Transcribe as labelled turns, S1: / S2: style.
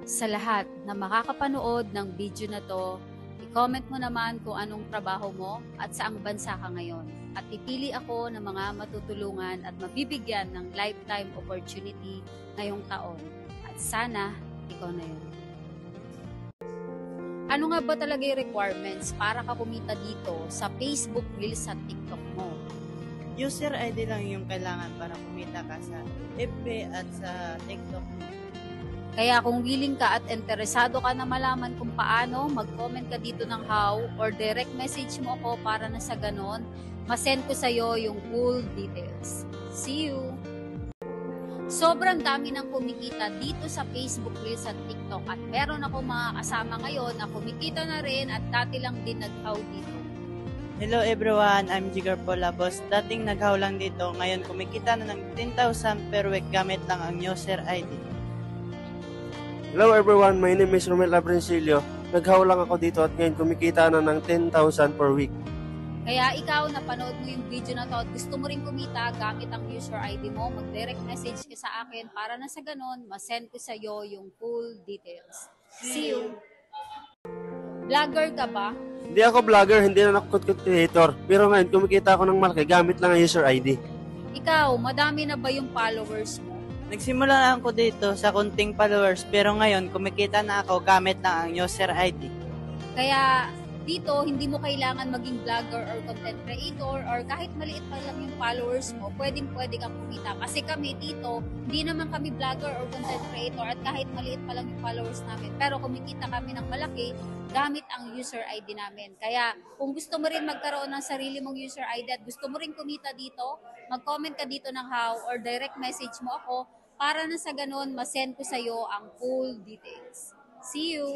S1: Sa lahat na makakapanood ng video na to, i-comment mo naman kung anong trabaho mo at saang bansa ka ngayon. At pipili ako ng mga matutulungan at mabibigyan ng lifetime opportunity ngayong taon. At sana, ikaw na yun. Ano nga ba talaga yung requirements para ka kumita dito sa Facebook Reels at TikTok mo?
S2: User ID lang yung kailangan para kumita ka sa FB at sa TikTok.
S1: Kaya kung willing ka at interesado ka na malaman kung paano, mag-comment ka dito ng how or direct message mo ako para na sa ganon, masend ko sa'yo yung full details. See you! Sobrang dami ng kumikita dito sa Facebook Reels at TikTok at meron ako mga kasama ngayon na kumikita na rin at dati lang din nag-how dito.
S2: Hello everyone, I'm Jigar Polabos. Dating naghaw lang dito, ngayon kumikita na ng 10,000 per week gamit lang ang user ID.
S3: Hello everyone, my name is Romel Abrencilio. Naghaw lang ako dito at ngayon kumikita na ng 10,000 per week.
S1: Kaya ikaw, napanood mo yung video na to at gusto mo rin kumita gamit ang user ID mo, mag-direct message ka sa akin para na sa ganon, masend ko sa'yo yung full details. See you! Vlogger ka ba?
S3: Hindi ako vlogger, hindi na ako content creator. Pero ngayon kumikita ako ng malaki gamit lang ang user ID.
S1: Ikaw, madami na ba yung followers mo?
S2: Nagsimula lang ako dito sa kunting followers pero ngayon kumikita na ako gamit lang ang user ID.
S1: Kaya dito, hindi mo kailangan maging vlogger or content creator or kahit maliit pa lang yung followers mo, pwede kang kumita. Kasi kami dito, hindi naman kami vlogger or content creator at kahit maliit pa lang yung followers namin. Pero kumikita kami ng malaki gamit ang user ID namin. Kaya kung gusto mo rin magkaroon ng sarili mong user ID at gusto mo rin kumita dito, mag-comment ka dito ng how or direct message mo ako para na sa ganun, masend ko sa'yo ang full details. See you!